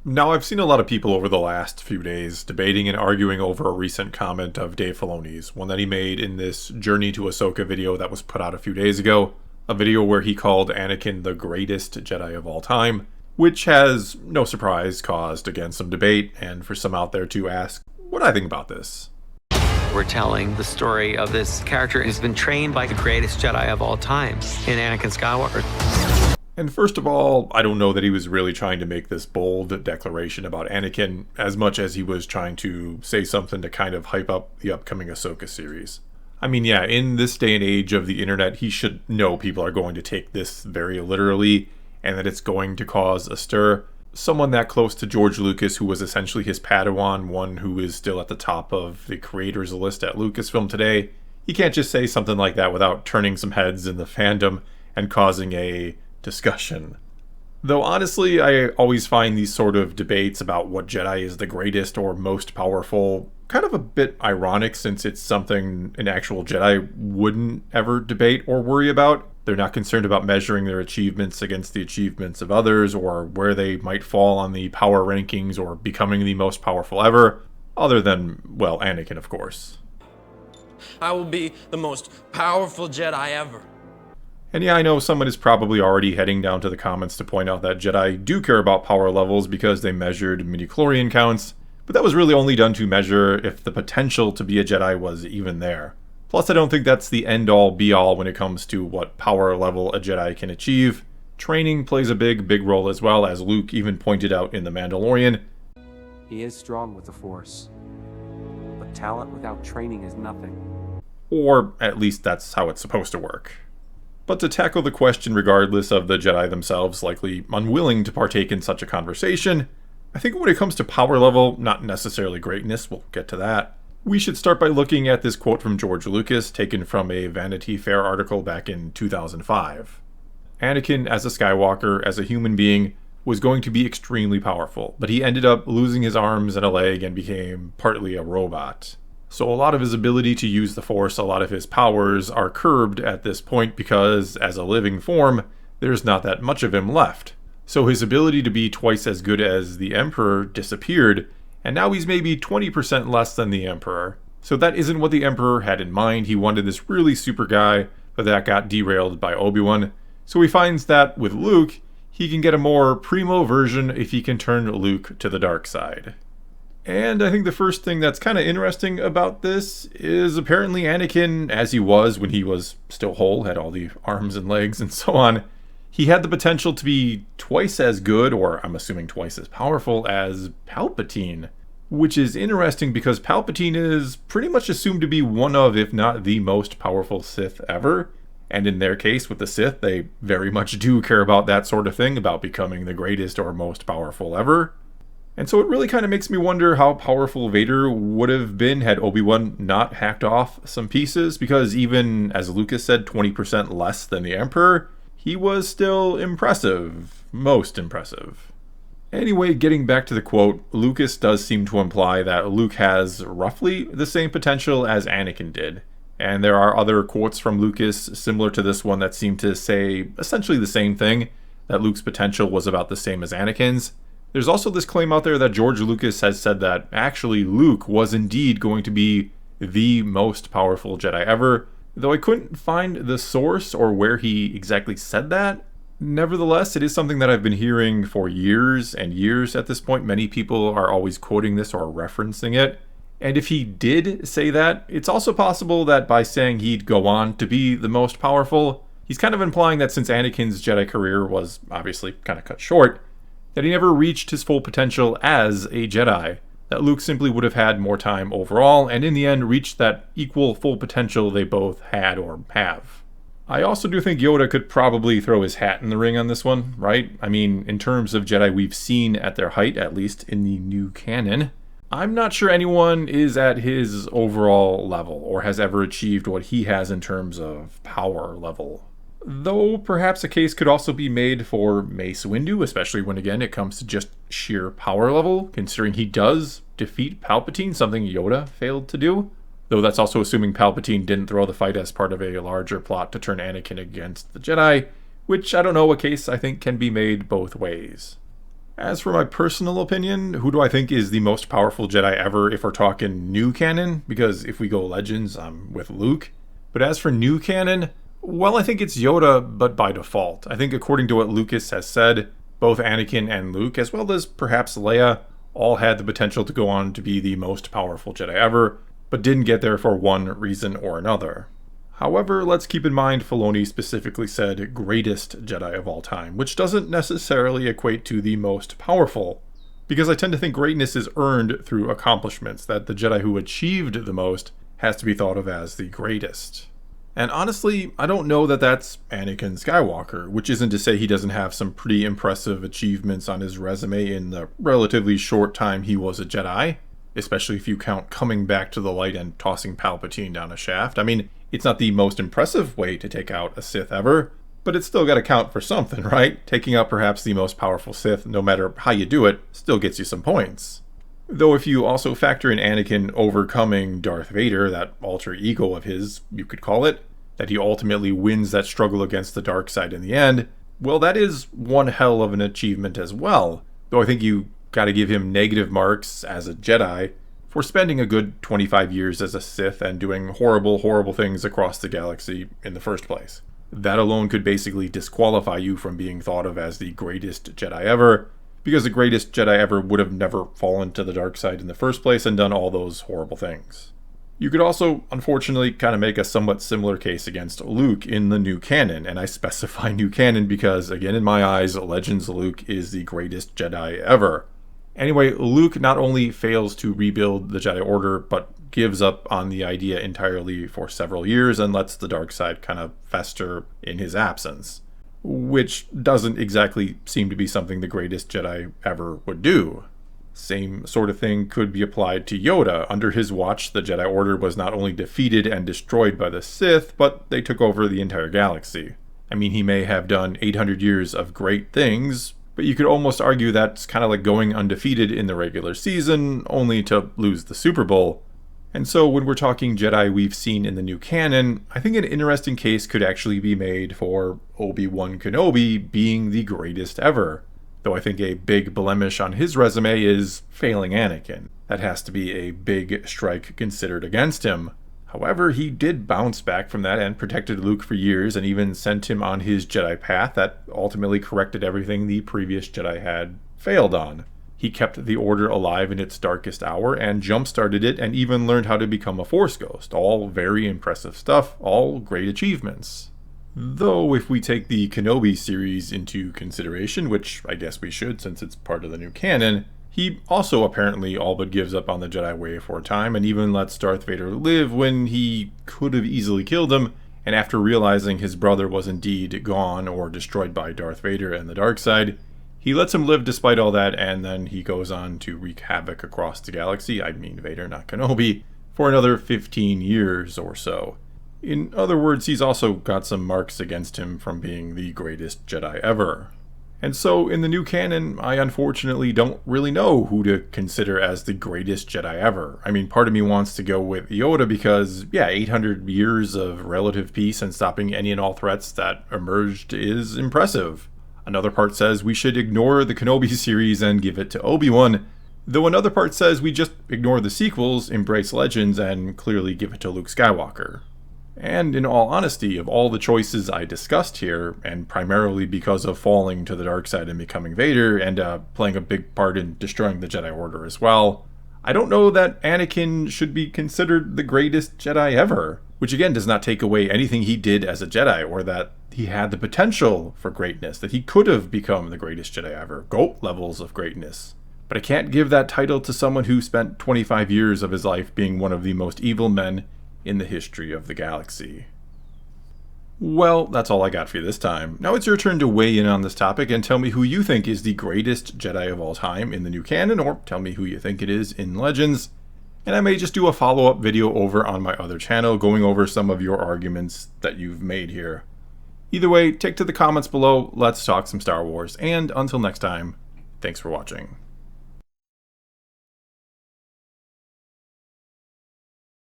Now, I've seen a lot of people over the last few days debating and arguing over a recent comment of Dave Filoni's, one that he made in this Journey to Ahsoka video that was put out a few days ago, a video where he called Anakin the greatest Jedi of all time, which has, no surprise, caused, again, some debate, and for some out there to ask what I think about this. We're telling the story of this character who's been trained by the greatest Jedi of all time in Anakin Skywalker. And first of all, I don't know that he was really trying to make this bold declaration about Anakin as much as he was trying to say something to kind of hype up the upcoming Ahsoka series. I mean, yeah, in this day and age of the internet, he should know people are going to take this very literally and that it's going to cause a stir. Someone that close to George Lucas, who was essentially his Padawan, one who is still at the top of the creators list at Lucasfilm today, he can't just say something like that without turning some heads in the fandom and causing a discussion. Though honestly, I always find these sort of debates about what Jedi is the greatest or most powerful kind of a bit ironic, since it's something an actual Jedi wouldn't ever debate or worry about. They're not concerned about measuring their achievements against the achievements of others or where they might fall on the power rankings or becoming the most powerful ever, other than, well, Anakin, of course. I will be the most powerful Jedi ever. And yeah, I know someone is probably already heading down to the comments to point out that Jedi do care about power levels because they measured midichlorian counts, but that was really only done to measure if the potential to be a Jedi was even there. Plus, I don't think that's the end-all be-all when it comes to what power level a Jedi can achieve. Training plays a big role as well, as Luke even pointed out in The Mandalorian. He is strong with the Force, but talent without training is nothing. Or at least that's how it's supposed to work. But to tackle the question regardless of the Jedi themselves likely unwilling to partake in such a conversation, I think when it comes to power level, not necessarily greatness, we'll get to that, we should start by looking at this quote from George Lucas taken from a Vanity Fair article back in 2005. Anakin, as a Skywalker, as a human being, was going to be extremely powerful, but he ended up losing his arms and a leg and became partly a robot. So a lot of his ability to use the Force, a lot of his powers are curbed at this point because, as a living form, there's not that much of him left. So his ability to be twice as good as the Emperor disappeared, and now he's maybe 20% less than the Emperor. So that isn't what the Emperor had in mind. He wanted this really super guy, but that got derailed by Obi-Wan. So he finds that with Luke, he can get a more primo version if he can turn Luke to the dark side. And I think the first thing that's kind of interesting about this is apparently Anakin, as he was when he was still whole, had all the arms and legs and so on, he had the potential to be twice as good, or I'm assuming twice as powerful, as Palpatine. Which is interesting because Palpatine is pretty much assumed to be one of, if not the most powerful Sith ever. And in their case with the Sith, they very much do care about that sort of thing, about becoming the greatest or most powerful ever. And so it really kind of makes me wonder how powerful Vader would have been had Obi-Wan not hacked off some pieces, because even, as Lucas said, 20% less than the Emperor, he was still impressive. Most impressive. Anyway, getting back to the quote, Lucas does seem to imply that Luke has roughly the same potential as Anakin did. And there are other quotes from Lucas similar to this one that seem to say essentially the same thing, that Luke's potential was about the same as Anakin's. There's also this claim out there that George Lucas has said that actually Luke was indeed going to be the most powerful Jedi ever, though I couldn't find the source or where he exactly said that. Nevertheless, it is something that I've been hearing for years and years at this point. Many people are always quoting this or referencing it. And if he did say that, it's also possible that by saying he'd go on to be the most powerful, he's kind of implying that since Anakin's Jedi career was obviously kind of cut short, that he never reached his full potential as a Jedi, that Luke simply would have had more time overall, and in the end reached that equal full potential they both had or have. I also do think Yoda could probably throw his hat in the ring on this one, right? I mean, in terms of Jedi we've seen at their height, at least in the new canon, I'm not sure anyone is at his overall level, or has ever achieved what he has in terms of power level. Though perhaps a case could also be made for Mace Windu, especially when again it comes to just sheer power level, considering he does defeat Palpatine, something Yoda failed to do. Though that's also assuming Palpatine didn't throw the fight as part of a larger plot to turn Anakin against the Jedi, which I don't know, a case I think can be made both ways. As for my personal opinion, who do I think is the most powerful Jedi ever if we're talking new canon? Because if we go Legends, I'm with Luke. But as for new canon, well, I think it's Yoda, but by default. I think according to what Lucas has said, both Anakin and Luke, as well as perhaps Leia, all had the potential to go on to be the most powerful Jedi ever, but didn't get there for one reason or another. However, let's keep in mind Filoni specifically said greatest Jedi of all time, which doesn't necessarily equate to the most powerful, because I tend to think greatness is earned through accomplishments, that the Jedi who achieved the most has to be thought of as the greatest. And honestly, I don't know that that's Anakin Skywalker, which isn't to say he doesn't have some pretty impressive achievements on his resume in the relatively short time he was a Jedi, especially if you count coming back to the light and tossing Palpatine down a shaft. I mean, it's not the most impressive way to take out a Sith ever, but it's still got to count for something, right? Taking out perhaps the most powerful Sith, no matter how you do it, still gets you some points. Though if you also factor in Anakin overcoming Darth Vader, that alter ego of his, you could call it, that he ultimately wins that struggle against the dark side in the end, well, that is one hell of an achievement as well. Though I think you gotta give him negative marks as a Jedi for spending a good 25 years as a Sith and doing horrible, horrible things across the galaxy in the first place. That alone could basically disqualify you from being thought of as the greatest Jedi ever, because the greatest Jedi ever would have never fallen to the dark side in the first place and done all those horrible things. You could also, unfortunately, kind of make a somewhat similar case against Luke in the new canon, and I specify new canon because, again, in my eyes, Legends Luke is the greatest Jedi ever. Anyway, Luke not only fails to rebuild the Jedi Order, but gives up on the idea entirely for several years and lets the dark side kind of fester in his absence, which doesn't exactly seem to be something the greatest Jedi ever would do. Same sort of thing could be applied to Yoda. Under his watch, the Jedi Order was not only defeated and destroyed by the Sith, but they took over the entire galaxy. I mean, he may have done 800 years of great things, but you could almost argue that's kind of like going undefeated in the regular season, only to lose the Super Bowl. And so when we're talking Jedi we've seen in the new canon, I think an interesting case could actually be made for Obi-Wan Kenobi being the greatest ever. Though I think a big blemish on his resume is failing Anakin. That has to be a big strike considered against him. However, he did bounce back from that and protected Luke for years and even sent him on his Jedi path that ultimately corrected everything the previous Jedi had failed on. He kept the Order alive in its darkest hour and jump-started it and even learned how to become a Force Ghost. All very impressive stuff, all great achievements. Though if we take the Kenobi series into consideration, which I guess we should since it's part of the new canon, he also apparently all but gives up on the Jedi way for a time and even lets Darth Vader live when he could have easily killed him, and after realizing his brother was indeed gone or destroyed by Darth Vader and the dark side, he lets him live despite all that, and then he goes on to wreak havoc across the galaxy, I mean Vader, not Kenobi, for another 15 years or so. In other words, he's also got some marks against him from being the greatest Jedi ever. And so, in the new canon, I unfortunately don't really know who to consider as the greatest Jedi ever. I mean, part of me wants to go with Yoda because, yeah, 800 years of relative peace and stopping any and all threats that emerged is impressive. Another part says we should ignore the Kenobi series and give it to Obi-Wan, though another part says we just ignore the sequels, embrace Legends, and clearly give it to Luke Skywalker. And in all honesty, of all the choices I discussed here, and primarily because of falling to the dark side and becoming Vader, and playing a big part in destroying the Jedi Order as well, I don't know that Anakin should be considered the greatest Jedi ever, which again does not take away anything he did as a Jedi, or that he had the potential for greatness, that he could have become the greatest Jedi ever, GOAT levels of greatness. But I can't give that title to someone who spent 25 years of his life being one of the most evil men in the history of the galaxy. Well, that's all I got for you this time. Now it's your turn to weigh in on this topic and tell me who you think is the greatest Jedi of all time in the new canon, or tell me who you think it is in Legends. And I may just do a follow-up video over on my other channel going over some of your arguments that you've made here. Either way, take to the comments below, let's talk some Star Wars, and until next time, thanks for watching.